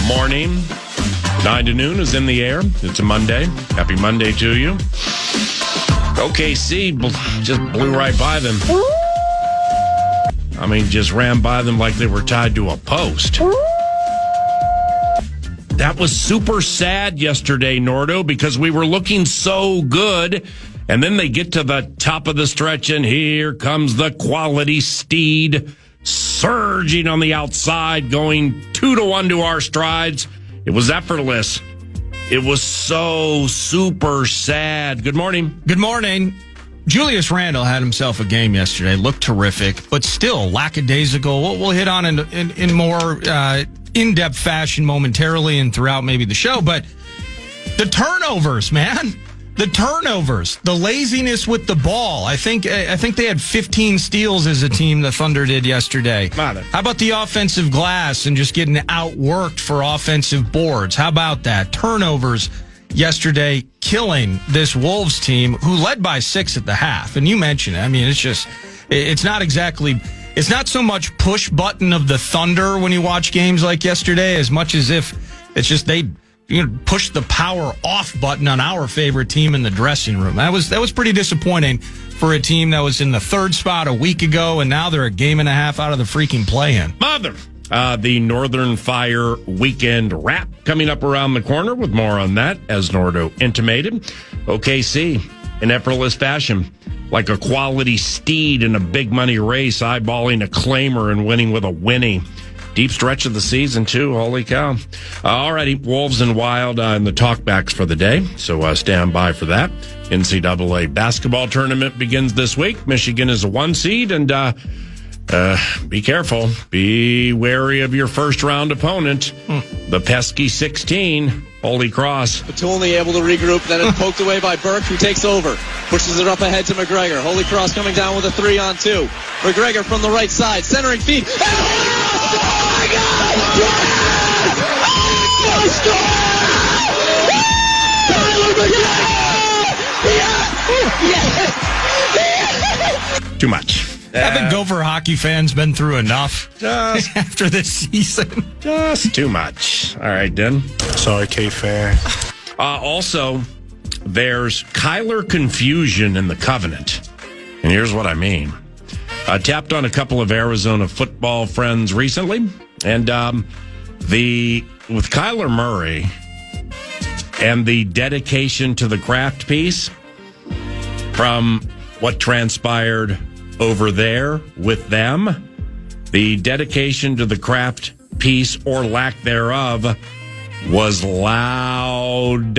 morning. 9 to noon is in the air. It's a Monday. Happy Monday to you. OKC just blew right by them. I mean, just ran by them like they were tied to a post. That was super sad yesterday, Nordo, because we were looking so good. And then they get to the top of the stretch, and here comes the quality steed surging on the outside, going 2-1 to our strides. It was effortless. It was so super sad. Good morning. Good morning. Julius Randle had himself a game yesterday. Looked terrific, but still lackadaisical. We'll hit on in more in-depth fashion momentarily and throughout maybe the show. But the turnovers, man. The turnovers, the laziness with the ball. I think they had 15 steals as a team, the Thunder did yesterday. How about the offensive glass and just getting outworked for offensive boards? How about that? Turnovers yesterday killing this Wolves team who led by 6 at the half. And you mentioned it. I mean, it's not so much push button of the Thunder when you watch games like yesterday as much as if it's just they push the power off button on our favorite team in the dressing room. That was pretty disappointing for a team that was in the 3rd spot a week ago, and now they're a game and a half out of the freaking play-in. The Northern Fire weekend wrap coming up around the corner with more on that, as Nordo intimated. OKC, in effortless fashion, like a quality steed in a big money race, eyeballing a claimer and winning with a Winnie. Deep stretch of the season, too. Holy cow. All righty, Wolves and Wild in the talkbacks for the day, so stand by for that. NCAA basketball tournament begins this week. Michigan is a 1 seed, and be careful. Be wary of your first-round opponent, the pesky 16, Holy Cross. Batulni able to regroup, then it's poked away by Burke, who takes over. Pushes it up ahead to McGregor. Holy Cross coming down with a 3-on-2. McGregor from the right side, centering feed. Oh my God! Too much. Haven't Gopher hockey fans been through enough after this season? Just too much. All right, then. Sorry, KFAN. Also, there's Kyler confusion in the Covenant. And here's what I mean. I tapped on a couple of Arizona football friends recently, and with Kyler Murray and the dedication to the craft piece from what transpired over there with them, the dedication to the craft piece or lack thereof was loud.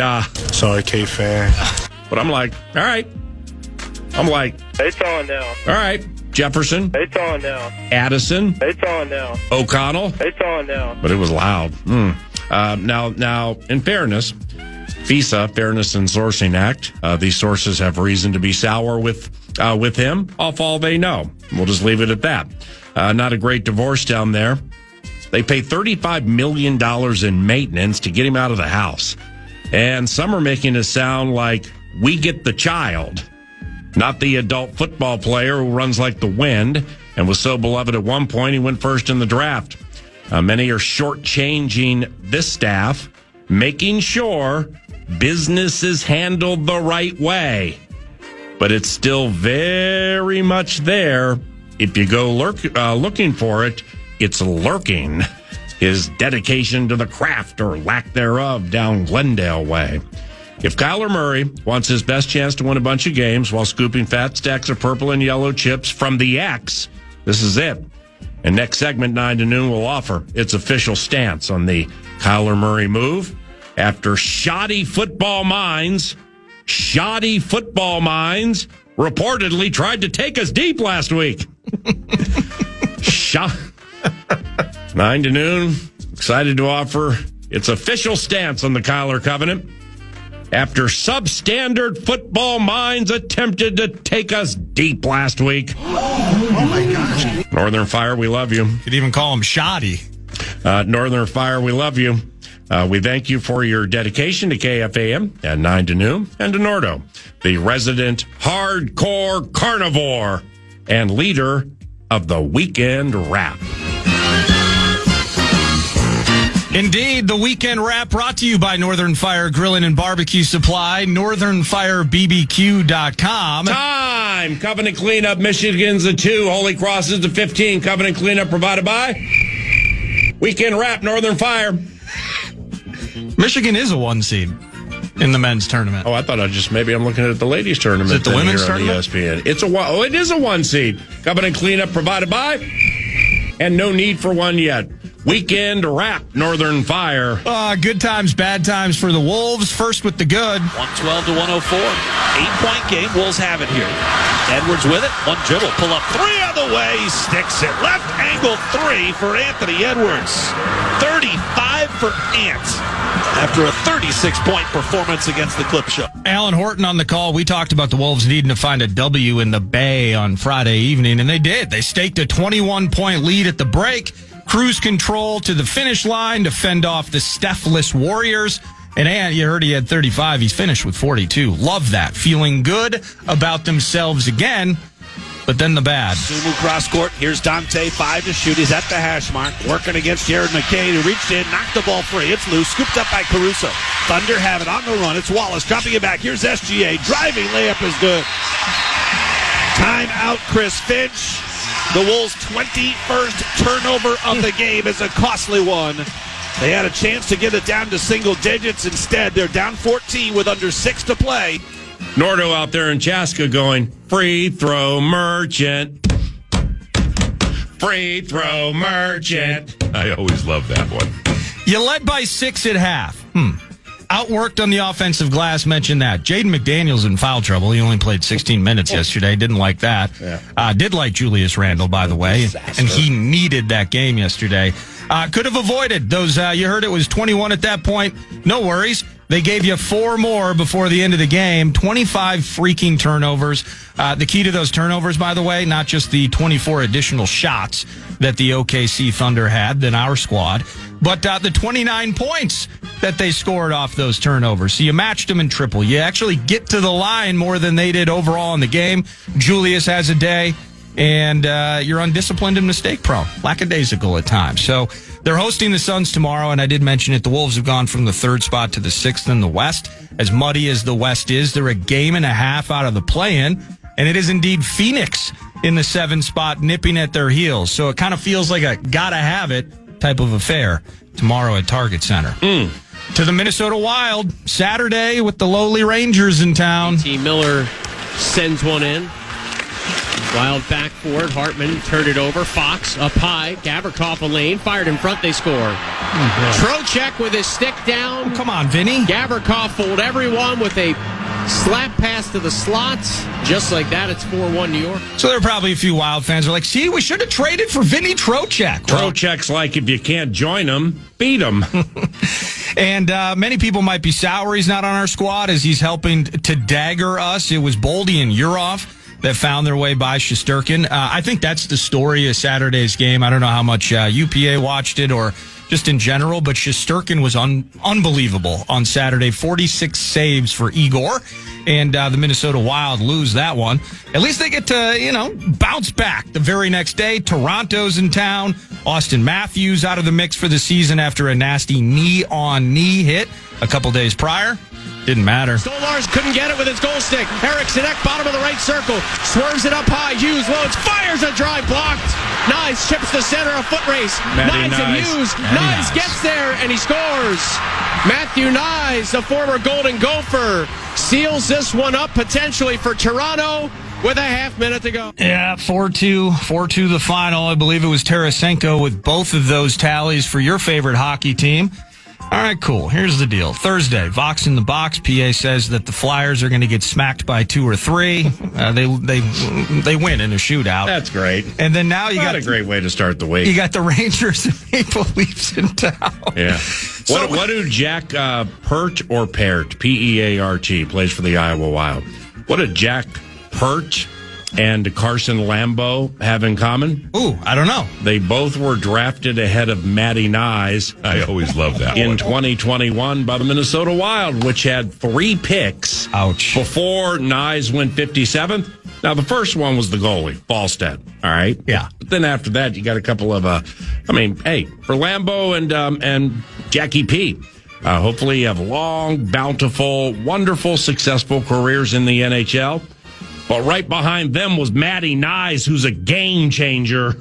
Sorry, KFAN. But I'm like, all right. It's on now. All right. Jefferson. It's on now. Addison. It's on now. O'Connell. It's on now. But it was loud. Now, in fairness, FISA, Fairness and Sourcing Act, these sources have reason to be sour with him off all they know. We'll just leave it at that. Not a great divorce down there. They pay $35 million in maintenance to get him out of the house. And some are making it sound like we get the child, not the adult football player who runs like the wind and was so beloved at one point he went first in the draft. Many are shortchanging this staff, making sure business is handled the right way. But it's still very much there. If you go looking for it, it's lurking. His dedication to the craft or lack thereof down Glendale way. If Kyler Murray wants his best chance to win a bunch of games while scooping fat stacks of purple and yellow chips from the X, this is it. And next segment, 9 to noon, will offer its official stance on the Kyler Murray move after shoddy football minds reportedly tried to take us deep last week. 9 to noon, excited to offer its official stance on the Kyler Covenant after substandard football minds attempted to take us deep last week. Oh my gosh. Northern Fire, we love you. Could even call him shoddy. Northern Fire, we love you. We thank you for your dedication to KFAN at 9 to noon and to Nordo, the resident hardcore carnivore and leader of the weekend wrap. Indeed, the weekend wrap brought to you by Northern Fire Grilling and Barbecue Supply, northernfirebbq.com. Time! Covenant Cleanup, Michigan's a 2, Holy Cross is the 15. Covenant Cleanup provided by Weekend Wrap, Northern Fire. Michigan is a 1 seed in the men's tournament. Oh, I thought maybe I'm looking at the ladies' tournament. Is it the women's tournament? ESPN. It is a 1 seed. Covenant Cleanup provided by, and no need for one yet. Weekend Wrap, Northern Fire. Good times, bad times for the Wolves. First with the good. 112 to 104. 8-point game. Wolves have it here. Edwards with it. One dribble. Pull up. 3 on the way. He sticks it. Left angle 3 for Anthony Edwards. 35 for Ant after a 36-point performance against the Clip Show. Alan Horton on the call. We talked about the Wolves needing to find a W in the Bay on Friday evening, and they did. They staked a 21-point lead at the break. Cruise control to the finish line to fend off the Steph-less Warriors. And Ant, you heard he had 35. He's finished with 42. Love that. Feeling good about themselves again. But then the bad. Sumu cross court. Here's Dante. 5 to shoot. He's at the hash mark. Working against Jared McCain, who reached in, knocked the ball free. It's loose. Scooped up by Caruso. Thunder have it on the run. It's Wallace dropping it back. Here's SGA. Driving layup is good. Timeout, Chris Finch. The Wolves' 21st turnover of the game is a costly one. They had a chance to get it down to single digits. Instead, they're down 14 with under 6 to play. Nordo out there in Chaska going, free throw merchant. Free throw merchant. I always love that one. You led by 6 at half. Outworked on the offensive glass, mentioned that. Jaden McDaniels in foul trouble. He only played 16 minutes yesterday. Didn't like that. Yeah. Did like Julius Randle, by the way. Disaster. And he needed that game yesterday. Could have avoided those. You heard it was 21 at that point. No worries. They gave you 4 more before the end of the game. 25 freaking turnovers. The key to those turnovers, by the way, not just the 24 additional shots that the OKC Thunder had than our squad, but the 29 points that they scored off those turnovers. So you matched them in triple. You actually get to the line more than they did overall in the game. Julius has a day, and you're undisciplined and mistake-prone, lackadaisical at times. So they're hosting the Suns tomorrow, and I did mention it. The Wolves have gone from the 3rd spot to the 6th in the West. As muddy as the West is, they're a game and a half out of the play-in, and it is indeed Phoenix in the 7th spot nipping at their heels. So it kind of feels like a gotta-have-it type of affair tomorrow at Target Center. To the Minnesota Wild, Saturday with the lowly Rangers in town. T. Miller sends one in. Wild back for it. Hartman turned it over. Fox up high. Gavrikov a lane. Fired in front. They score. Trocheck with his stick down. Come on, Vinny. Gavrikov fooled everyone with a slap pass to the slots. Just like that, it's 4-1 New York. So there are probably a few Wild fans who are like, see, we should have traded for Vinny Trocheck. Trocheck's like, if you can't join him, beat him. And many people might be sour he's not on our squad as he's helping to dagger us. It was Boldy and Urov that found their way by Shesterkin. I think that's the story of Saturday's game. I don't know how much UPA watched it or just in general, but Shesterkin was unbelievable on Saturday. 46 saves for Igor, and the Minnesota Wild lose that one. At least they get to, bounce back the very next day. Toronto's in town. Austin Matthews out of the mix for the season after a nasty knee-on-knee hit a couple days prior. Didn't matter. Stolars couldn't get it with his goal stick. Eriksson Ek, bottom of the right circle. Swerves it up high. Hughes loads. Fires a drive blocked. Nyes chips the center. A foot race. Nyes and Hughes. Nyes gets there and he scores. Matthew Nyes, the former Golden Gopher, seals this one up potentially for Toronto with a half minute to go. Yeah, 4-2 the final. I believe it was Tarasenko with both of those tallies for your favorite hockey team. All right, cool. Here's the deal. Thursday, Vox in the Box. PA says that the Flyers are going to get smacked by 2 or 3. They win in a shootout. That's great. And then now you got a great way to start the week. You got the Rangers and Maple Leafs in town. Yeah. What do Jack Pert or Peart, P-E-A-R-T, plays for the Iowa Wild? What did Jack Pert and Carson Lambeau have in common? Ooh, I don't know. They both were drafted ahead of Matty Nyes. I always love that in 2021 by the Minnesota Wild, which had 3 picks. Ouch. Before Nyes went 57th, Now, the first one was the goalie, Ballstead. All right? Yeah. But then after that, you got a couple of, for Lambeau and Jackie P. Hopefully you have long, bountiful, wonderful, successful careers in the NHL. But right behind them was Matty Nyes, who's a game changer.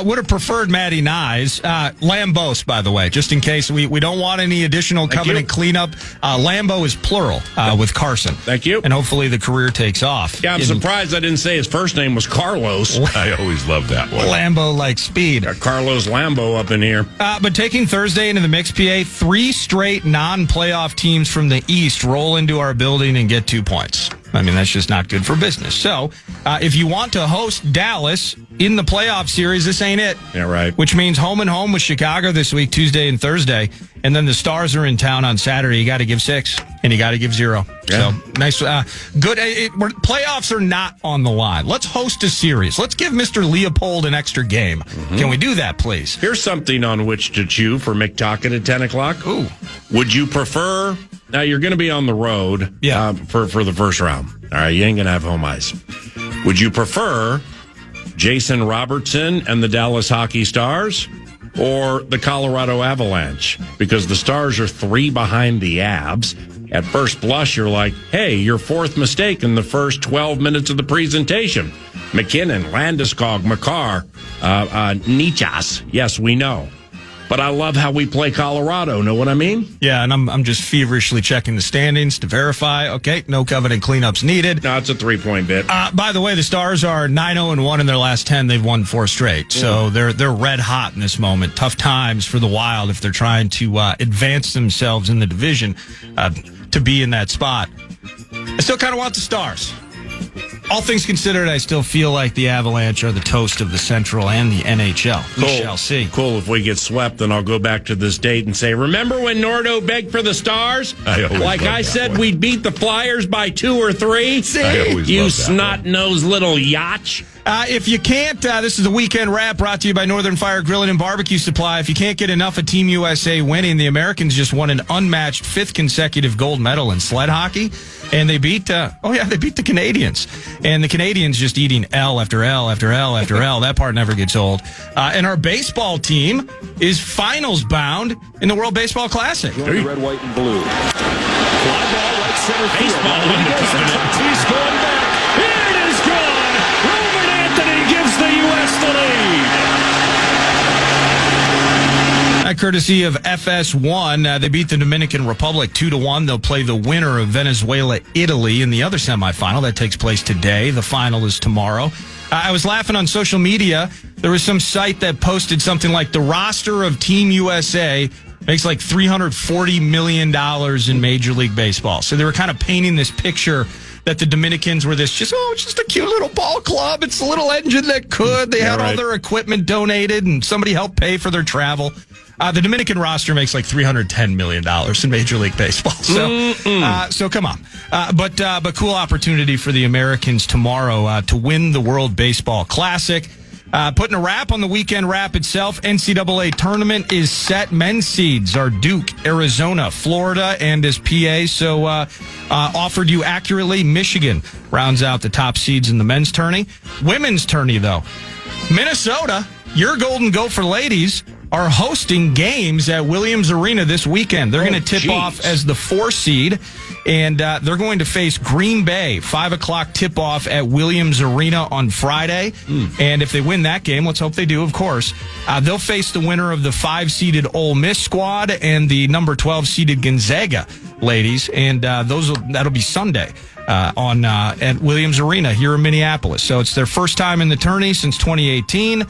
Would have preferred Matty Nyes. Lambos, by the way, just in case we don't want any additional covenant cleanup. Lambo is plural with Carson. Thank you. And hopefully the career takes off. Yeah, I'm surprised I didn't say his first name was Carlos. I always loved that one. Lambo like speed. Got Carlos Lambo up in here. But taking Thursday into the mix, PA, 3 straight non-playoff teams from the East roll into our building and get 2 points. I mean, that's just not good for business. So, if you want to host Dallas in the playoff series, this ain't it. Yeah, right. Which means home and home with Chicago this week, Tuesday and Thursday. And then the Stars are in town on Saturday. You got to give 6 and you got to give 0. Yeah. So, nice. Good. Playoffs are not on the line. Let's host a series. Let's give Mr. Leopold an extra game. Mm-hmm. Can we do that, please? Here's something on which to chew for McTocket at 10 o'clock. Ooh. Would you prefer... Now, you're going to be on the road for the first round. All right, you ain't going to have home ice. Would you prefer Jason Robertson and the Dallas Hockey Stars or the Colorado Avalanche? Because the Stars are 3 behind the Avs. At first blush, you're like, hey, your 4th mistake in the first 12 minutes of the presentation. McKinnon, Landeskog, Makar, Nichas. Yes, we know. But I love how we play Colorado. Know what I mean? Yeah, and I'm just feverishly checking the standings to verify. Okay, no covenant cleanups needed. No, it's a 3-point bid. By the way, the Stars are 9-0-1 in their last 10. They've won 4 straight. So they're red hot in this moment. Tough times for the Wild if they're trying to advance themselves in the division to be in that spot. I still kind of want the Stars. All things considered, I still feel like the Avalanche are the toast of the Central and the NHL. Cool. We shall see. Cool. If we get swept, then I'll go back to this date and say, remember when Nordo begged for the Stars? I said we'd beat the Flyers by 2 or 3? You snot-nosed little yacht. If you can't, this is the weekend wrap brought to you by Northern Fire Grilling and Barbecue Supply. If you can't get enough of Team USA winning, the Americans just won an unmatched 5th consecutive gold medal in sled hockey. And they beat, they beat the Canadians. And the Canadians just eating L after L after L after L. That part never gets old. And our baseball team is finals bound in the World Baseball Classic. Red, white, and blue. Fly ball, right center field. Baseball in the covenant. He's going back. It is gone. Roman Anthony gives the U.S. the lead. Courtesy of FS1, they beat the Dominican Republic 2-1. They'll play the winner of Venezuela, Italy in the other semifinal. That takes place today. The final is tomorrow. I was laughing on social media. There was some site that posted something like the roster of Team USA makes like $340 million in Major League Baseball. So they were kind of painting this picture that the Dominicans were it's just a cute little ball club. It's a little engine that could. They had all their equipment donated and somebody helped pay for their travel. The Dominican roster makes like $310 million in Major League Baseball. So come on. But cool opportunity for the Americans tomorrow to win the World Baseball Classic. Putting a wrap on the weekend wrap itself, NCAA tournament is set. Men's seeds are Duke, Arizona, Florida, and as PA. So offered you accurately, Michigan rounds out the top seeds in the men's tourney. Women's tourney, though. Minnesota, your Golden Gopher ladies, are hosting games at Williams Arena this weekend. They're going to tip off as the 4 seed, and they're going to face Green Bay, 5 o'clock tip-off at Williams Arena on Friday. And if they win that game, let's hope they do, of course, they'll face the winner of the 5-seeded Ole Miss squad and the number 12-seeded Gonzaga ladies, and that'll be Sunday at Williams Arena here in Minneapolis. So it's their first time in the tourney since 2018.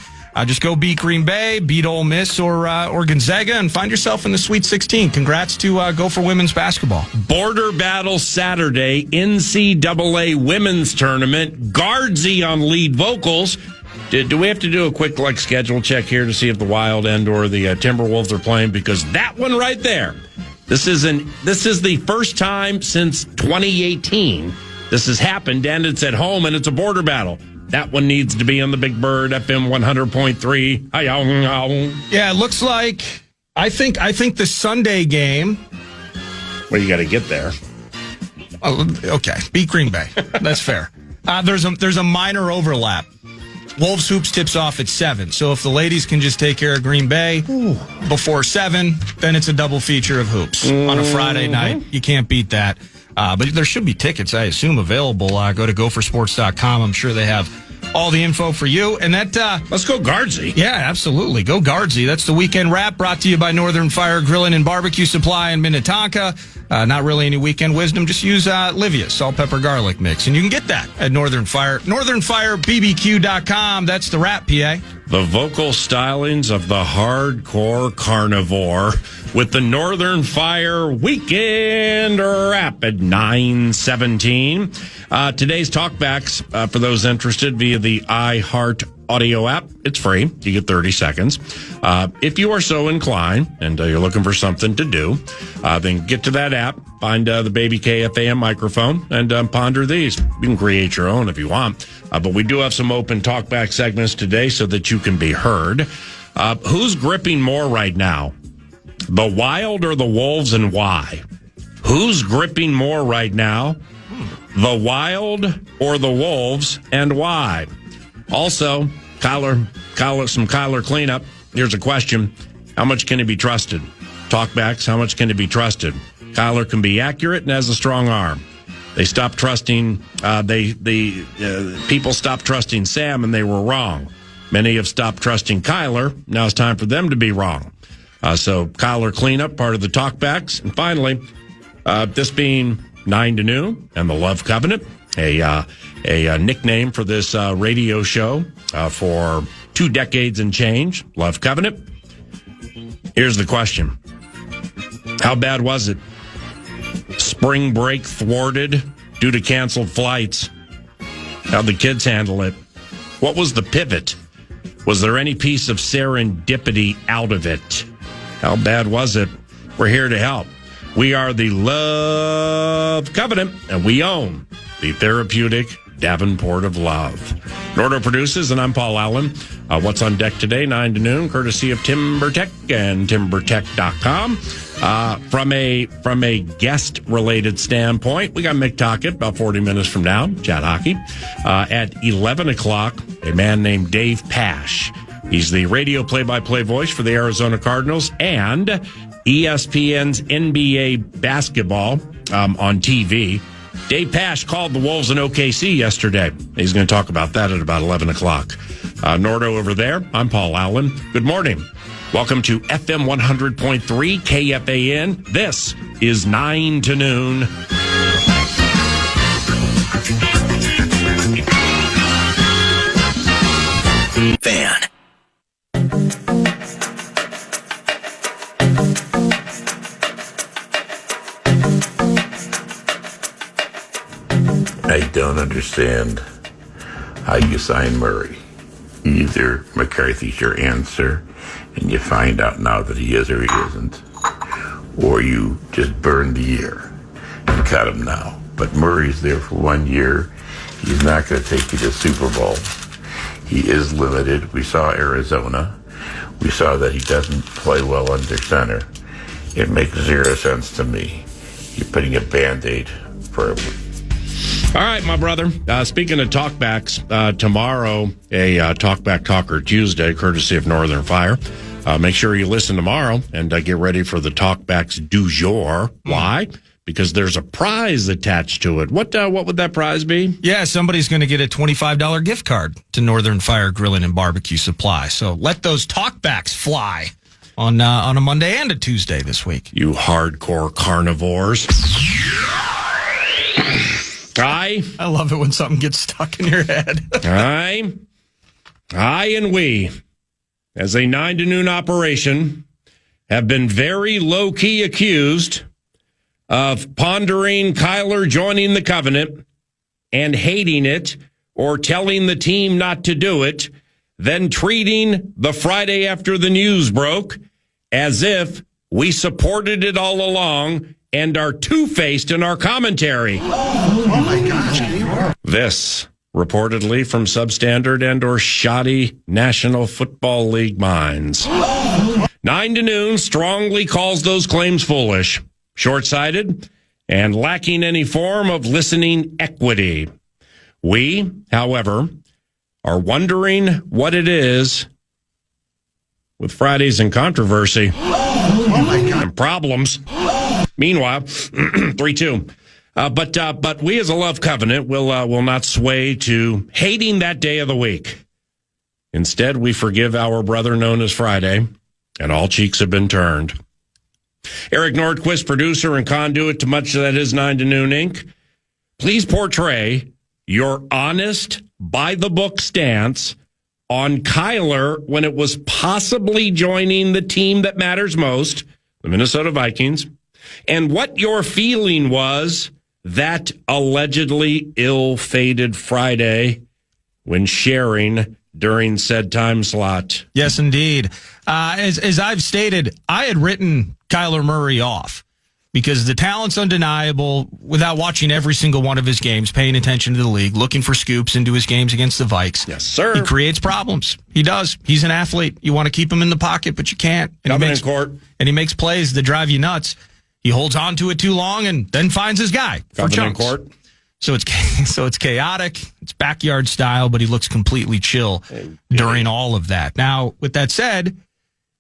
Just go beat Green Bay, beat Ole Miss or Gonzaga, and find yourself in the Sweet 16. Congrats to Gopher women's basketball. Border Battle Saturday, NCAA Women's Tournament. Guardsy on lead vocals. Do we have to do a quick schedule check here to see if the Wild and or the Timberwolves are playing? Because that one right there, this is the first time since 2018 this has happened, and it's at home, and it's a border battle. That one needs to be on the Big Bird FM 100.3. Yeah, it looks like I think the Sunday game. Well, you got to get there. Okay, beat Green Bay. That's fair. There's a minor overlap. Wolves Hoops tips off at 7. So if the ladies can just take care of Green Bay before 7, then it's a double feature of Hoops on a Friday night. You can't beat that. But there should be tickets, I assume, available. Go to gophersports.com. I'm sure they have all the info for you. And that let's go Guardsy. Yeah, absolutely. Go Guardsy. That's the weekend wrap brought to you by Northern Fire Grilling and Barbecue Supply in Minnetonka. Not really any weekend wisdom. Just use Livia salt, pepper, garlic mix. And you can get that at Northern Fire. NorthernFireBBQ.com. That's the wrap, PA. The vocal stylings of the hardcore carnivore with the Northern Fire Weekend Wrap at 9:17. Today's talkbacks, for those interested, via the iHeart Audio app. It's free. You get 30 seconds. If you are so inclined and you're looking for something to do, then get to that app, find the baby KFAN microphone, and ponder these. You can create your own if you want. But we do have some open talkback segments today so that you can be heard. Who's gripping more right now? The Wild or the Wolves, and why? Who's gripping more right now? The Wild or the Wolves, and why? Also, some Kyler cleanup. Here's a question. How much can he be trusted? Talkbacks, how much can he be trusted? Kyler can be accurate and has a strong arm. They stopped trusting, people stopped trusting Sam, and they were wrong. Many have stopped trusting Kyler. Now it's time for them to be wrong. So Kyler cleanup, part of the talkbacks. And finally, this being 9 to noon and the Love Covenant, a nickname for this radio show for 2 decades and change, Love Covenant. Here's the question. How bad was it? Spring break thwarted due to canceled flights. How'd the kids handle it? What was the pivot? Was there any piece of serendipity out of it? How bad was it? We're here to help. We are the Love Covenant, and we own the therapeutic Davenport of Love. Nordo produces, and I'm Paul Allen. What's on deck today, 9 to noon, courtesy of TimberTech and TimberTech.com. From a guest-related standpoint, we got Mick Tockett about 40 minutes from now, chat hockey. At 11 o'clock, a man named Dave Pasch. He's the radio play-by-play voice for the Arizona Cardinals and ESPN's NBA basketball on TV. Dave Pasch called the Wolves in OKC yesterday. He's going to talk about that at about 11 o'clock. Nordo over there. I'm Paul Allen. Good morning. Welcome to FM 100.3 KFAN. This is 9 to noon. Fan. I don't understand how you sign Murray. Either McCarthy's your answer, and you find out now that he is or he isn't, or you just burn the year and cut him now. But Murray's there for 1 year. He's not going to take you to Super Bowl. He is limited. We saw Arizona. We saw that he doesn't play well under center. It makes zero sense to me. You're putting a Band-Aid for a... All right, my brother. Speaking of talkbacks, tomorrow, a Talkback Talker Tuesday, courtesy of Northern Fire. Make sure you listen tomorrow and get ready for the talkbacks du jour. Why? Because there's a prize attached to it. What would that prize be? Yeah, somebody's going to get a $25 gift card to Northern Fire Grilling and Barbecue Supply. So let those talkbacks fly on a Monday and a Tuesday this week. You hardcore carnivores. I love it when something gets stuck in your head. I and we, as a 9 to noon operation, have been very low-key accused of pondering Kyler joining the Covenant and hating it or telling the team not to do it, then treating the Friday after the news broke as if we supported it all along and are two-faced in our commentary. Oh my gosh. This, reportedly from substandard and or shoddy National Football League minds. 9 to noon strongly calls those claims foolish, short-sighted, and lacking any form of listening equity. We, however, are wondering what it is with Fridays and controversy and problems. Meanwhile, 3-2. But we as a love covenant will not sway to hating that day of the week. Instead, we forgive our brother known as Friday, and all cheeks have been turned. Eric Nordquist, producer and conduit to much that is 9 to Noon Inc., please portray your honest, by-the-book stance on Kyler when it was possibly joining the team that matters most, the Minnesota Vikings, and what your feeling was that allegedly ill-fated Friday when sharing during said time slot. Yes, indeed. As I've stated, I had written Kyler Murray off because the talent's undeniable without watching every single one of his games, paying attention to the league, looking for scoops into his games against the Vikes. Yes, sir. He creates problems. He does. He's an athlete. You want to keep him in the pocket, but you can't. And he makes plays that drive you nuts. He holds on to it too long and then finds his guy for chunks. Court. So it's chaotic. It's backyard style, but he looks completely chill during all of that. Now, with that said,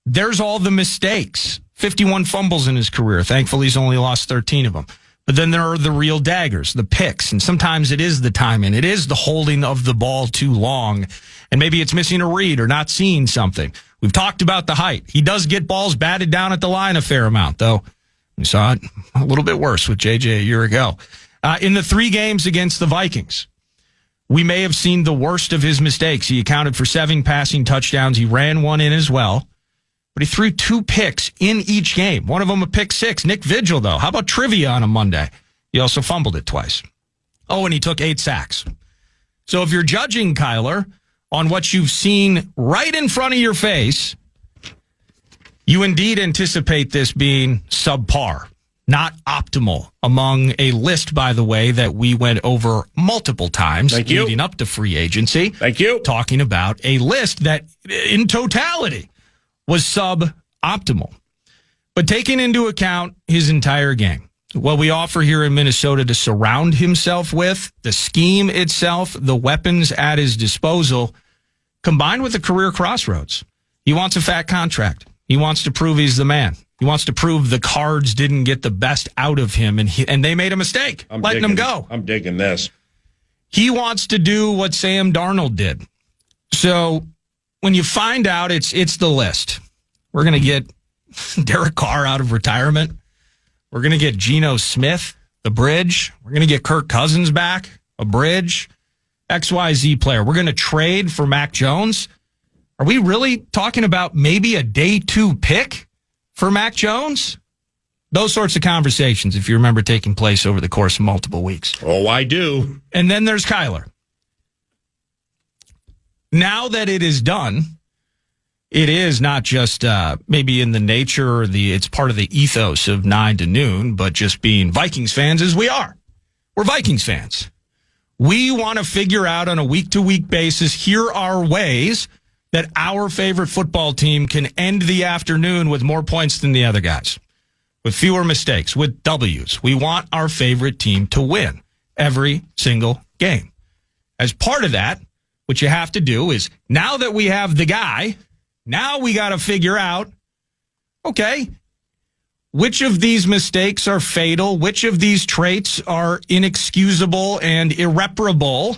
there's all the mistakes. 51 fumbles in his career. Thankfully, he's only lost 13 of them. But then there are the real daggers, the picks, and sometimes it is the timing. It is the holding of the ball too long, and maybe it's missing a read or not seeing something. We've talked about the height. He does get balls batted down at the line a fair amount, though. We saw it a little bit worse with JJ a year ago. In the 3 games against the Vikings, we may have seen the worst of his mistakes. He accounted for 7 passing touchdowns. He ran one in as well. But he threw 2 picks in each game. One of them a pick 6. Nick Vigil, though. How about trivia on a Monday? He also fumbled it twice. Oh, and he took 8 sacks. So if you're judging Kyler on what you've seen right in front of your face, you indeed anticipate this being subpar, not optimal, among a list, by the way, that we went over multiple times leading up to free agency. Thank you. Talking about a list that in totality was suboptimal. But taking into account his entire game, what we offer here in Minnesota to surround himself with, the scheme itself, the weapons at his disposal, combined with a career crossroads. He wants a fat contract. He wants to prove he's the man. He wants to prove the Cards didn't get the best out of him, and they made a mistake letting him go. I'm digging this. He wants to do what Sam Darnold did. So when you find out it's the list, we're going to get Derek Carr out of retirement. We're going to get Geno Smith, the bridge. We're going to get Kirk Cousins back, a bridge. XYZ player. We're going to trade for Mac Jones. Are we really talking about maybe a day 2 pick for Mac Jones? Those sorts of conversations, if you remember, taking place over the course of multiple weeks. Oh, I do. And then there's Kyler. Now that it is done, it is not just maybe in the nature or it's part of the ethos of 9 to Noon, but just being Vikings fans as we are. We're Vikings fans. We want to figure out on a week-to-week basis, here are ways that our favorite football team can end the afternoon with more points than the other guys, with fewer mistakes, with W's. We want our favorite team to win every single game. As part of that, what you have to do is, now that we have the guy, now we got to figure out, okay, which of these mistakes are fatal, which of these traits are inexcusable and irreparable,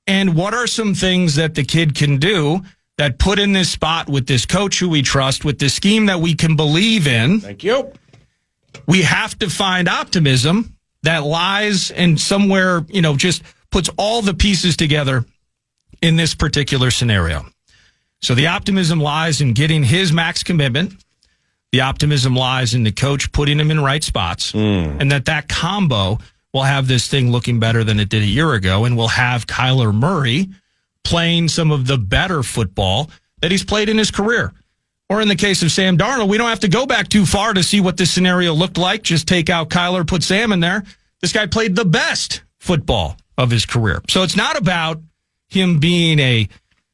and what are some things that the kid can do that put in this spot with this coach who we trust, with this scheme that we can believe in. Thank you. We have to find optimism that lies and somewhere, just puts all the pieces together in this particular scenario. So the optimism lies in getting his max commitment. The optimism lies in the coach putting him in right spots, and that combo will have this thing looking better than it did a year ago, and we'll have Kyler Murray playing some of the better football that he's played in his career. Or in the case of Sam Darnold, we don't have to go back too far to see what this scenario looked like. Just take out Kyler, put Sam in there. This guy played the best football of his career. So it's not about him being a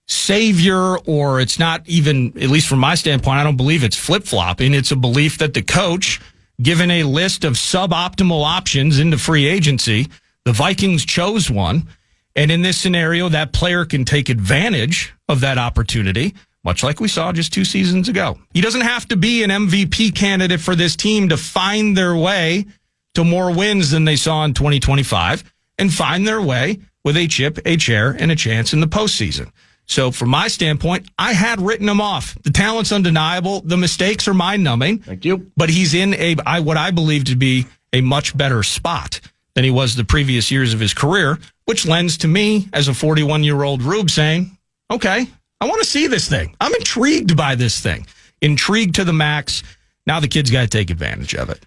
savior, or it's not even, at least from my standpoint, I don't believe it's flip-flopping. It's a belief that the coach given a list of suboptimal options into free agency, the Vikings chose one. And in this scenario, that player can take advantage of that opportunity, much like we saw just 2 seasons ago. He doesn't have to be an MVP candidate for this team to find their way to more wins than they saw in 2025 and find their way with a chip, a chair, and a chance in the postseason. So from my standpoint, I had written him off. The talent's undeniable. The mistakes are mind-numbing. Thank you. But he's in what I believe to be a much better spot than he was the previous years of his career, which lends to me as a 41-year-old Rube saying, okay, I want to see this thing. I'm intrigued by this thing. Intrigued to the max. Now the kid's got to take advantage of it.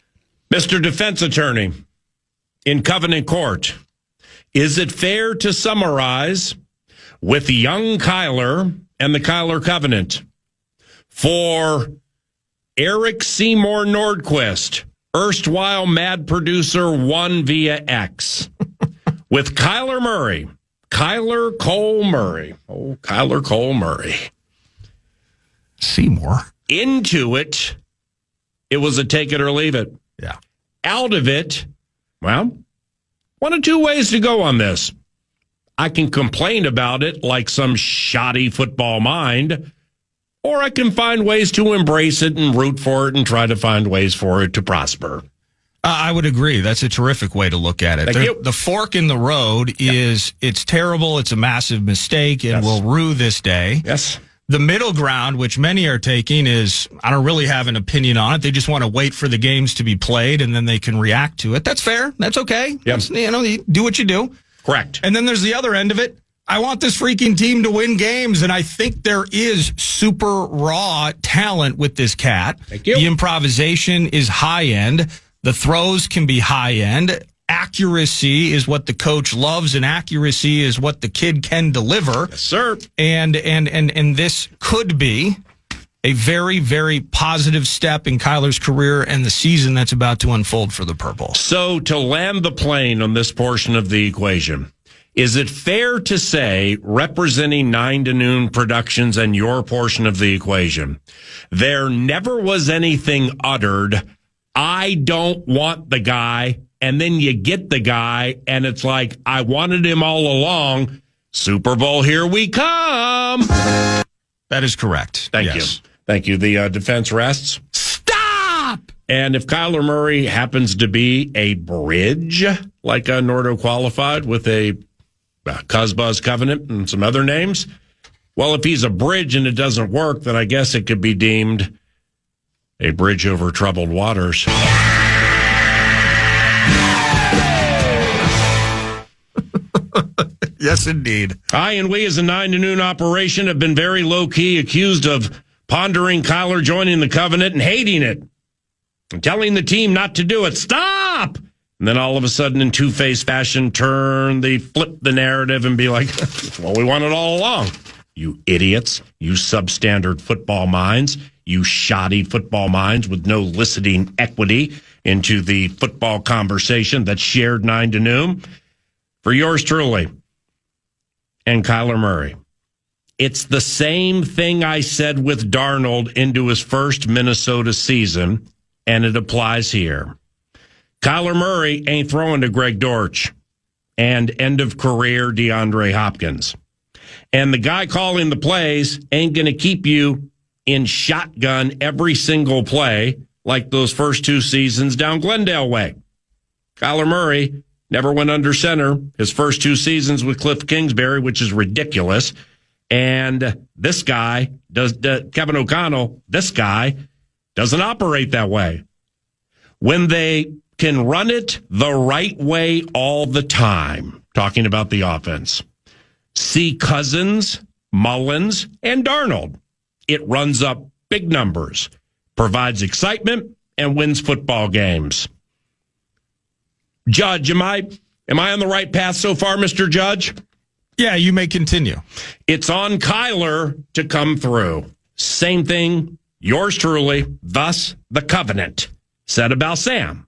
Mr. Defense Attorney, in Covenant Court, is it fair to summarize with young Kyler and the Kyler Covenant for Eric Seymour Nordquist, erstwhile Mad Producer 1 via X, with Kyler Murray, Kyler Cole Murray. Oh, Kyler Cole Murray. Seymour. Into it, it was a take it or leave it. Yeah. Out of it, well, one of 2 ways to go on this. I can complain about it like some shoddy football mind, or I can find ways to embrace it and root for it and try to find ways for it to prosper. I would agree. That's a terrific way to look at it. Thank you. The fork in the road is it's terrible. It's a massive mistake and will rue this day. Yes. The middle ground, which many are taking, is I don't really have an opinion on it. They just want to wait for the games to be played and then they can react to it. That's fair. That's okay. Yep. You do what you do. Correct. And then there's the other end of it. I want this freaking team to win games, and I think there is super raw talent with this cat. Thank you. The improvisation is high end. The throws can be high end. Accuracy is what the coach loves, and accuracy is what the kid can deliver. Yes, sir. And this could be a very, very positive step in Kyler's career and the season that's about to unfold for the Purple. So to land the plane on this portion of the equation, is it fair to say, representing 9 to Noon Productions and your portion of the equation, there never was anything uttered, I don't want the guy, and then you get the guy, and it's like, I wanted him all along. Super Bowl, here we come. That is correct. Thank you. Thank you. The defense rests. Stop! And if Kyler Murray happens to be a bridge, like a Nordo qualified with a Cuzbuzz Covenant and some other names, well, if he's a bridge and it doesn't work, then I guess it could be deemed a bridge over troubled waters. Yes, indeed. I and we as a 9 to Noon operation have been very low-key accused of pondering Kyler joining the Covenant and hating it and telling the team not to do it. Stop! And then all of a sudden, in two-faced fashion, flip the narrative and be like, well, we want it all along. You idiots, you substandard football minds, you shoddy football minds with no listening equity into the football conversation that's shared 9 to Noon. For yours truly and Kyler Murray. It's the same thing I said with Darnold into his first Minnesota season, and it applies here. Kyler Murray ain't throwing to Greg Dortch and end-of-career DeAndre Hopkins. And the guy calling the plays ain't going to keep you in shotgun every single play like those first 2 seasons down Glendale way. Kyler Murray never went under center his first 2 seasons with Cliff Kingsbury, which is ridiculous. And this guy, Kevin O'Connell, this guy doesn't operate that way. When they can run it the right way all the time, talking about the offense, see Cousins, Mullins, and Darnold, it runs up big numbers, provides excitement, and wins football games. Judge, am I on the right path so far, Mr. Judge? Yeah, you may continue. It's on Kyler to come through. Same thing, yours truly, thus the covenant, said about Sam.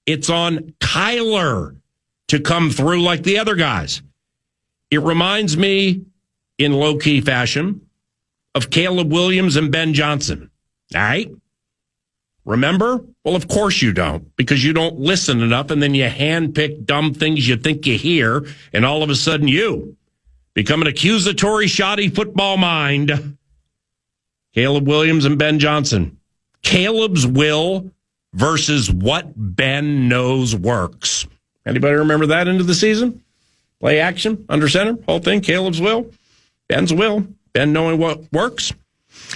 It's on Kyler to come through like the other guys. It reminds me, in low-key fashion, of Caleb Williams and Ben Johnson. All right? Remember? Well, of course you don't, because you don't listen enough, and then you handpick dumb things you think you hear, and all of a sudden you become an accusatory, shoddy football mind. Caleb Williams and Ben Johnson. Caleb's will versus what Ben knows works. Anybody remember that into the season? Play action, under center, whole thing, Caleb's will, Ben's will, Ben knowing what works.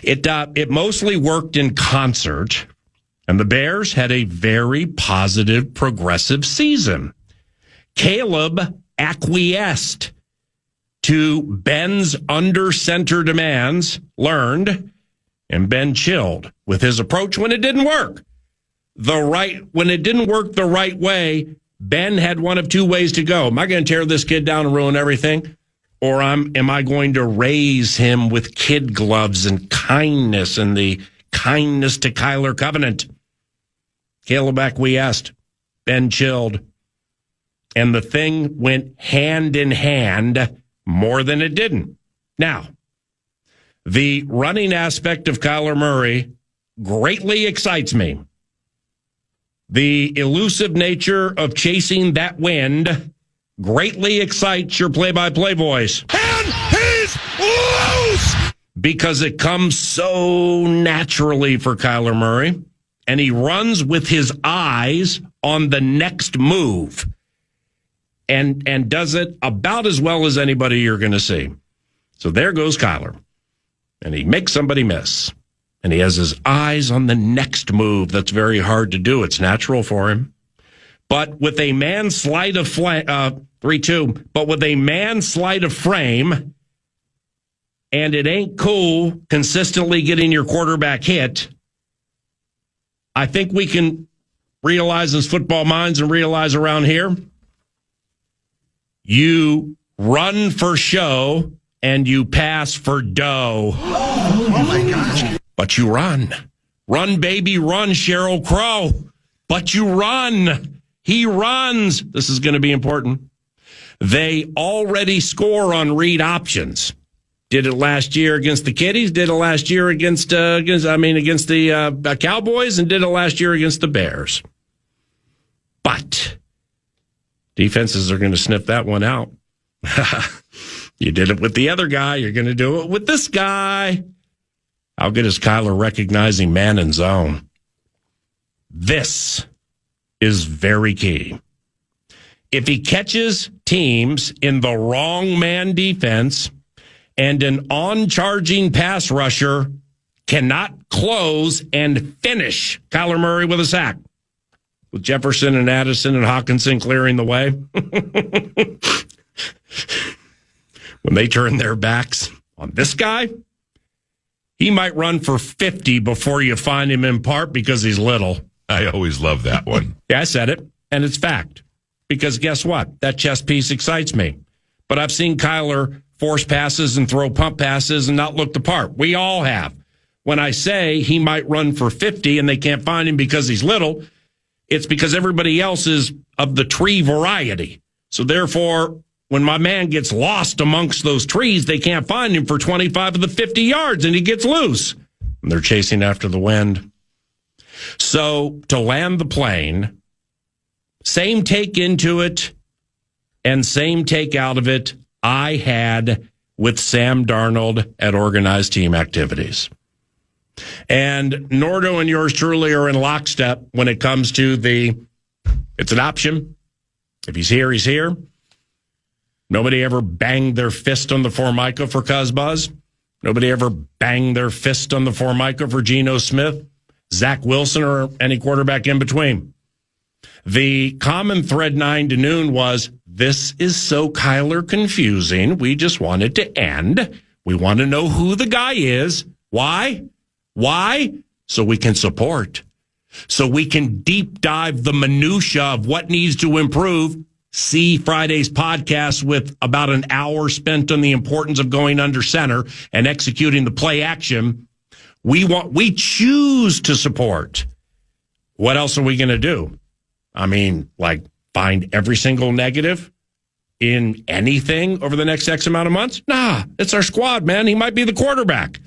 It mostly worked in concert, and the Bears had a very positive, progressive season. Caleb acquiesced to Ben's under-center demands, learned, and Ben chilled with his approach when it didn't work. When it didn't work the right way, Ben had one of two ways to go. Am I going to tear this kid down and ruin everything? Or am I going to raise him with kid gloves and kindness and the kindness to Kyler covenant? Caleb acquiesced. Ben chilled. And the thing went hand in hand more than it didn't. Now, the running aspect of Kyler Murray greatly excites me. The elusive nature of chasing that wind greatly excites your play-by-play voice. And he's loose! Because it comes so naturally for Kyler Murray, and he runs with his eyes on the next move and does it about as well as anybody you're going to see. So there goes Kyler, and he makes somebody miss. And he has his eyes on the next move. That's very hard to do. It's natural for him. But with a man sleight of 3-2, but with a man sleight of frame, and it ain't cool consistently getting your quarterback hit, I think we can realize as football minds and realize around here, you run for show and you pass for dough. Oh my gosh. But you run. Run, baby, run, Sheryl Crow. But you run. He runs. This is going to be important. They already score on read options. Did it last year against the Kitties, did it last year against the Cowboys, and did it last year against the Bears. But defenses are going to sniff that one out. You did it with the other guy. You're going to do it with this guy. How good is Kyler recognizing man and zone? This is very key. If he catches teams in the wrong man defense and an on-charging pass rusher cannot close and finish Kyler Murray with a sack, with Jefferson and Addison and Hawkinson clearing the way, when they turn their backs on this guy, he might run for 50 before you find him, in part because he's little. I always love that one. Yeah, I said it, and it's fact. Because guess what? That chess piece excites me. But I've seen Kyler force passes and throw pump passes and not look the part. We all have. When I say he might run for 50 and they can't find him because he's little, it's because everybody else is of the tree variety. So therefore, when my man gets lost amongst those trees, they can't find him for 25 of the 50 yards, and he gets loose. And they're chasing after the wind. So to land the plane, same take into it and same take out of it I had with Sam Darnold at organized team activities. And Nordo and yours truly are in lockstep when it comes to it's an option. If he's here, he's here. Nobody ever banged their fist on the Formica for Cuzbuzz. Nobody ever banged their fist on the Formica for Geno Smith, Zach Wilson, or any quarterback in between. The common thread 9 to noon was, this is so Kyler confusing. We just want it to end. We want to know who the guy is. Why? Why? So we can support. So we can deep dive the minutia of what needs to improve. See Friday's podcast with about an hour spent on the importance of going under center and executing the play action. We choose to support. What else are we going to do? I mean, like, find every single negative in anything over the next X amount of months? Nah, it's our squad, man. He might be the quarterback.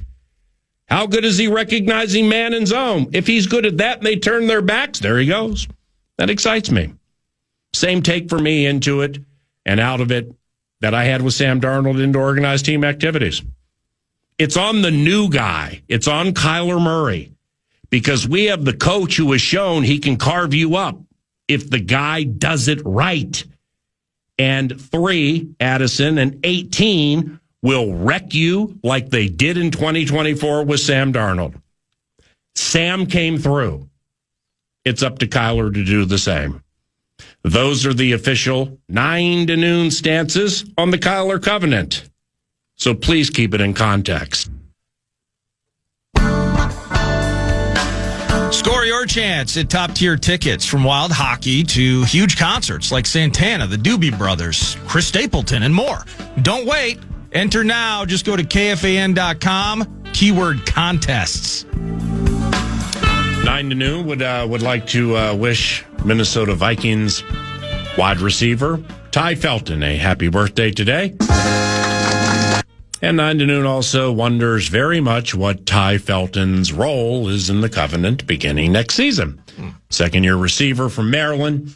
How good is he recognizing man and zone? If he's good at that and they turn their backs, there he goes. That excites me. Same take for me into it and out of it that I had with Sam Darnold into organized team activities. It's on the new guy. It's on Kyler Murray, because we have the coach who has shown he can carve you up if the guy does it right. And 3, Addison, and 18 will wreck you like they did in 2024 with Sam Darnold. Sam came through. It's up to Kyler to do the same. Those are the official 9 to noon stances on the Kyler Covenant. So please keep it in context. Score your chance at top-tier tickets from wild hockey to huge concerts like Santana, the Doobie Brothers, Chris Stapleton, and more. Don't wait. Enter now. Just go to KFAN.com, keyword contests. 9 to noon would like to wish Minnesota Vikings wide receiver Ty Felton a happy birthday today. And 9 to noon also wonders very much what Ty Felton's role is in the Covenant beginning next season. Second-year receiver from Maryland.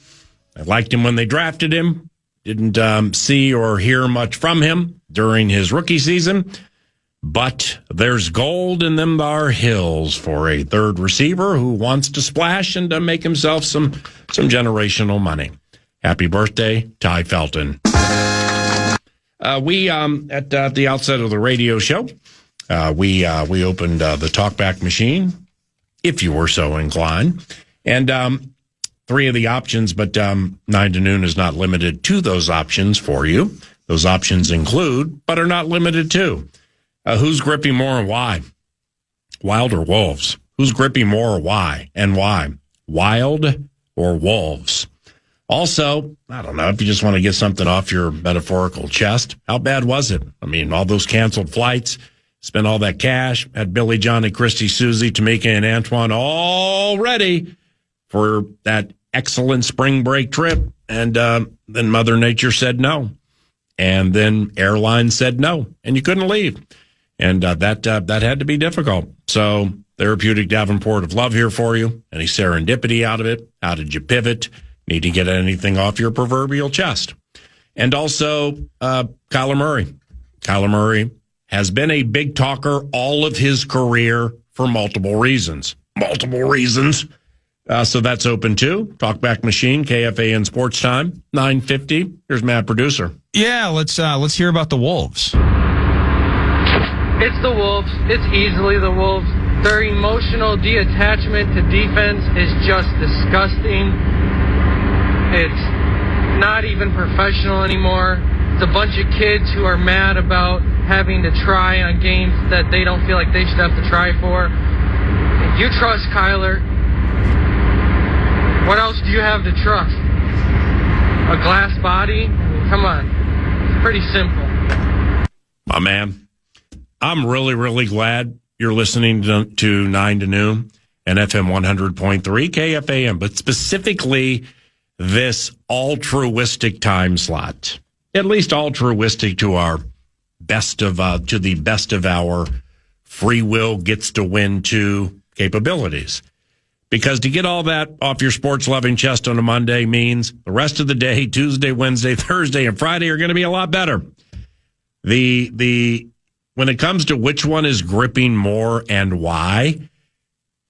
I liked him when they drafted him. Didn't see or hear much from him during his rookie season. But there's gold in them thar hills for a third receiver who wants to splash and to make himself some generational money. Happy birthday, Ty Felton. We at the outset of the radio show, we opened the talkback machine, if you were so inclined, and 3 of the options, but 9 to noon is not limited to those options for you. Those options include, but are not limited to, who's gripping more and why? Wild or Wolves? Who's gripping more or why? And why? Wild or Wolves? Also, I don't know, if you just want to get something off your metaphorical chest, how bad was it? I mean, all those canceled flights, spent all that cash, had Billy, Johnny, Christy, Susie, Tamika, and Antoine all ready for that excellent spring break trip. And then Mother Nature said no. And then airlines said no. And you couldn't leave. And that had to be difficult. So Therapeutic Davenport of Love here for you. Any serendipity out of it? How did you pivot? Need to get anything off your proverbial chest. And also, Kyler Murray. Kyler Murray has been a big talker all of his career for multiple reasons. So that's open too. Talkback machine, KFAN Sports Time, 9:50. Here's Matt, producer. Yeah, let's hear about the Wolves. It's the Wolves. It's easily the Wolves. Their emotional detachment to defense is just disgusting. It's not even professional anymore. It's a bunch of kids who are mad about having to try on games that they don't feel like they should have to try for. If you trust Kyler, what else do you have to trust? A glass body? I mean, come on. It's pretty simple. My man, I'm really, really glad you're listening to 9 to noon and FM 100.3 KFAN, but specifically this altruistic time slot, at least altruistic to our to the best of our free will gets to win to capabilities. Because to get all that off your sports loving chest on a Monday means the rest of the day, Tuesday, Wednesday, Thursday, and Friday are going to be a lot better. When it comes to which one is gripping more and why,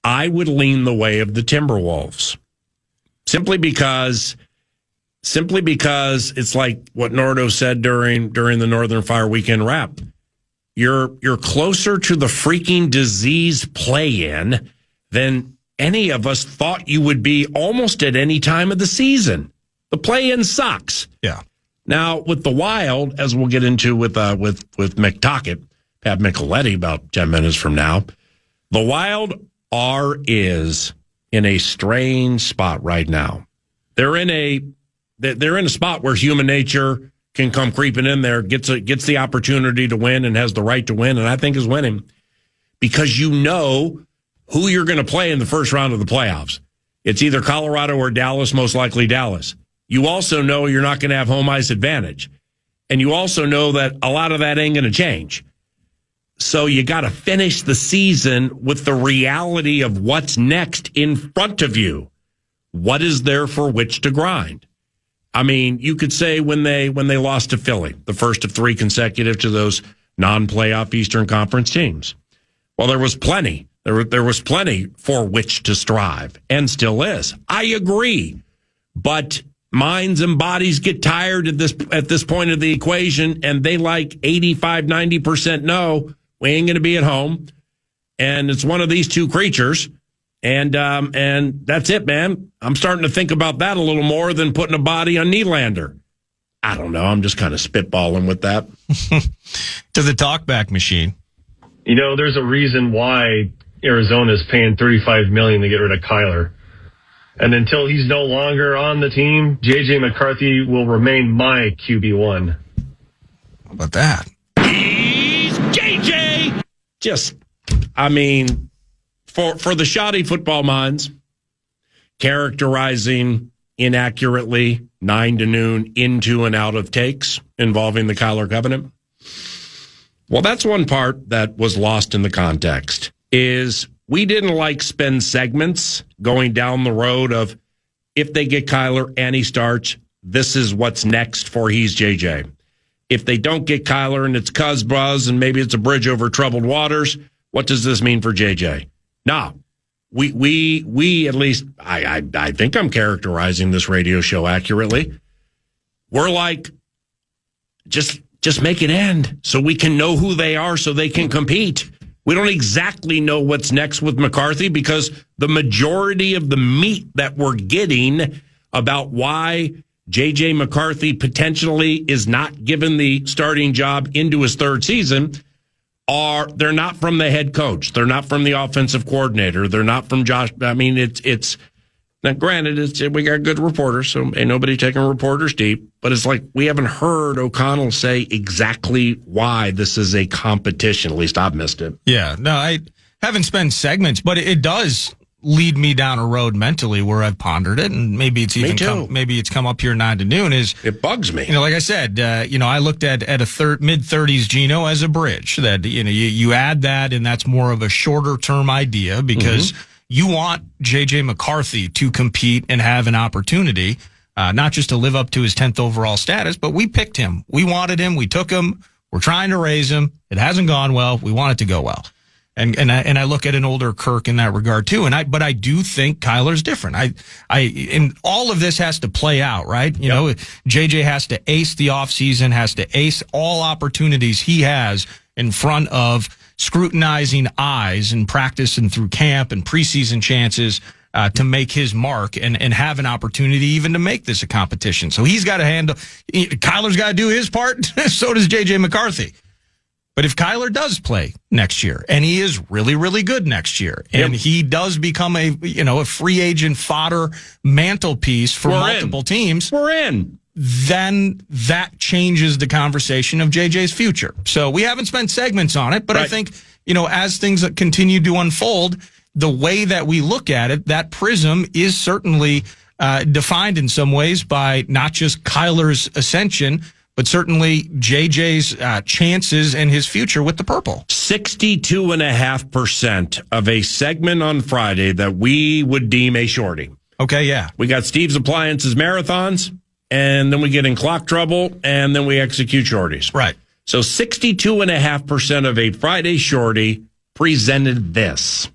I would lean the way of the Timberwolves. Simply because it's like what Nordo said during the Northern Fire Weekend wrap. You're closer to the freaking disease play-in than any of us thought you would be almost at any time of the season. The play-in sucks. Yeah. Now, with the Wild, as we'll get into with McTockett, Pat Micheletti about 10 minutes from now, the Wild is in a strange spot right now. They're in a spot where human nature can come creeping in there, gets the opportunity to win and has the right to win, and I think is winning because you know who you're going to play in the first round of the playoffs. It's either Colorado or Dallas, most likely Dallas. You also know you're not going to have home ice advantage, and you also know that a lot of that ain't going to change. So you got to finish the season with the reality of what's next in front of you. What is there for which to grind? I mean, you could say when they lost to Philly, the first of 3 consecutive to those non-playoff Eastern Conference teams. Well, there was plenty. There was plenty for which to strive, and still is. I agree. But minds and bodies get tired at this point of the equation, and they like 85, 90% no, we ain't going to be at home. And it's one of these two creatures. And that's it, man. I'm starting to think about that a little more than putting a body on Nylander. I don't know. I'm just kind of spitballing with that. To the talkback machine. You know, there's a reason why Arizona's paying $35 million to get rid of Kyler. And until he's no longer on the team, J.J. McCarthy will remain my QB1. How about that? He's J.J. For the shoddy football minds, characterizing inaccurately 9 to noon into and out of takes involving the Kyler covenant. Well, that's one part that was lost in the context, is we didn't spend segments going down the road of if they get Kyler and he starts, this is what's next for he's JJ. If they don't get Kyler and it's Cuz Buzz and maybe it's a bridge over troubled waters, what does this mean for JJ? No, we at least, I think I'm characterizing this radio show accurately. We're like, just make it end so we can know who they are so they can compete. We don't exactly know what's next with McCarthy because the majority of the meat that we're getting about why J.J. McCarthy potentially is not given the starting job into his 3rd season they're not from the head coach. They're not from the offensive coordinator. They're not from Josh. I mean, it's now granted, we got good reporters, so ain't nobody taking reporters deep, but it's like we haven't heard O'Connell say exactly why this is a competition. At least I've missed it. Yeah, no, I haven't spent segments, but it does lead me down a road mentally where I've pondered it, and maybe it's even maybe it's come up here 9 to noon. It bugs me. Like I said, I looked at a mid-30s Geno as a bridge. That you add that, and that's more of a shorter term idea because you want J.J. McCarthy to compete and have an opportunity, not just to live up to his 10th overall status, but we picked him. We wanted him. We took him. We're trying to raise him. It hasn't gone well. We want it to go well. And I look at an older Kirk in that regard too. But I do think Kyler's different. And all of this has to play out, right? You know, JJ has to ace the offseason, has to ace all opportunities he has in front of scrutinizing eyes and practice and through camp and preseason chances to make his mark and have an opportunity even to make this a competition. So he's got to Kyler's got to do his part. So does JJ McCarthy. But if Kyler does play next year, and he is really, really good next year, and he does become a free agent fodder mantelpiece for multiple teams, we're in. Then that changes the conversation of JJ's future. So we haven't spent segments on it, but I think, as things continue to unfold, the way that we look at it, that prism is certainly defined in some ways by not just Kyler's ascension, but certainly JJ's chances and his future with the purple. 62.5% of a segment on Friday that we would deem a shorty. Okay, yeah. We got Steve's Appliances Marathons, and then we get in clock trouble, and then we execute shorties. Right. So 62.5% of a Friday shorty presented this.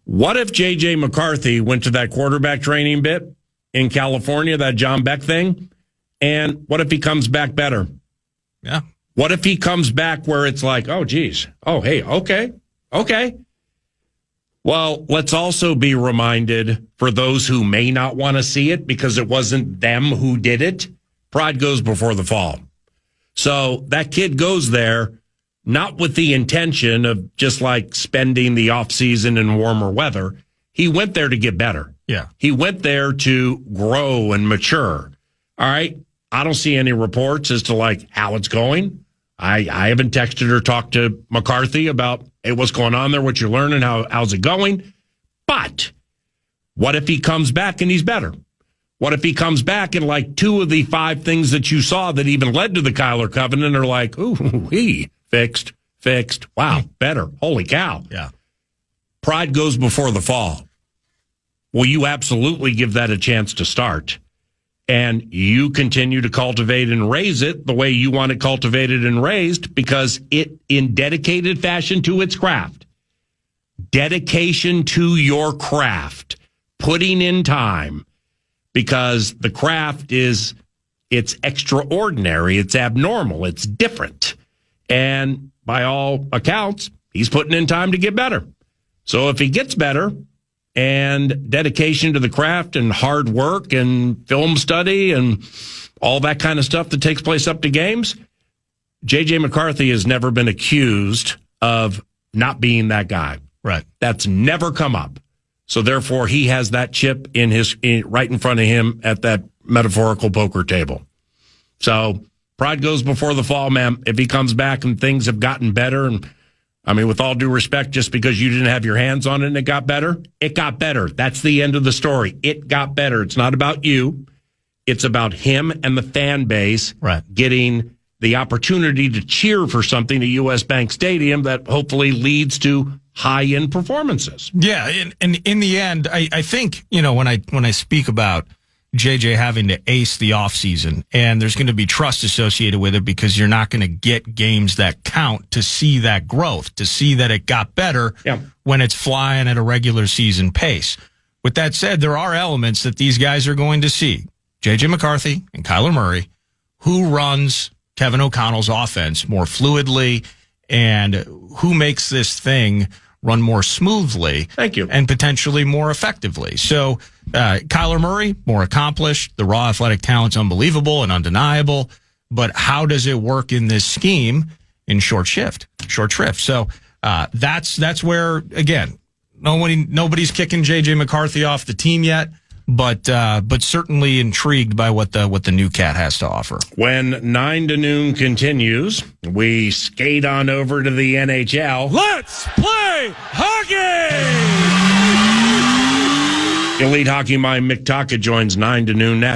What if J.J. McCarthy went to that quarterback training bit in California, that John Beck thing? And what if he comes back better? Yeah. What if he comes back where it's like, oh, geez. Oh, hey, okay. Well, let's also be reminded, for those who may not want to see it because it wasn't them who did it, pride goes before the fall. So that kid goes there not with the intention of just spending the offseason in warmer weather. He went there to get better. Yeah. He went there to grow and mature. All right. I don't see any reports as to how it's going. I haven't texted or talked to McCarthy about, hey, what's going on there, what you're learning, how's it going? But what if he comes back and he's better? What if he comes back and 2 of the 5 things that you saw that even led to the Kyler covenant are ooh, he fixed? fixed. Wow, better. Holy cow. Yeah. Pride goes before the fall. Well, you absolutely give that a chance to start. And you continue to cultivate and raise it the way you want it cultivated and raised, because it, in dedicated fashion to its craft, dedication to your craft, putting in time, because the craft it's extraordinary, it's abnormal, it's different. And by all accounts, he's putting in time to get better. So if he gets better, and dedication to the craft and hard work and film study and all that kind of stuff that takes place up to games, J.J. McCarthy has never been accused of not being that guy. Right. That's never come up. So therefore, he has that chip right in front of him at that metaphorical poker table. So pride goes before the fall, man. If he comes back and things have gotten better, and I mean, with all due respect, just because you didn't have your hands on it and it got better, it got better. That's the end of the story. It got better. It's not about you. It's about him and the fan base getting the opportunity to cheer for something at U.S. Bank Stadium that hopefully leads to high-end performances. Yeah, and in the end, I think, when I speak about JJ having to ace the offseason, and there's going to be trust associated with it because you're not going to get games that count to see that growth, to see that it got better when it's flying at a regular season pace. With that said, there are elements that these guys are going to see. JJ McCarthy and Kyler Murray, who runs Kevin O'Connell's offense more fluidly and who makes this thing run more smoothly. Thank you. And potentially more effectively. So Kyler Murray, more accomplished. The raw athletic talent's unbelievable and undeniable. But how does it work in this scheme in short shrift? So that's where, again, nobody's kicking J.J. McCarthy off the team yet. But certainly intrigued by what the new cat has to offer. When 9 to noon continues, we skate on over to the NHL. Let's play hockey! Elite Hockey Mind Mick Taka joins 9 to noon next.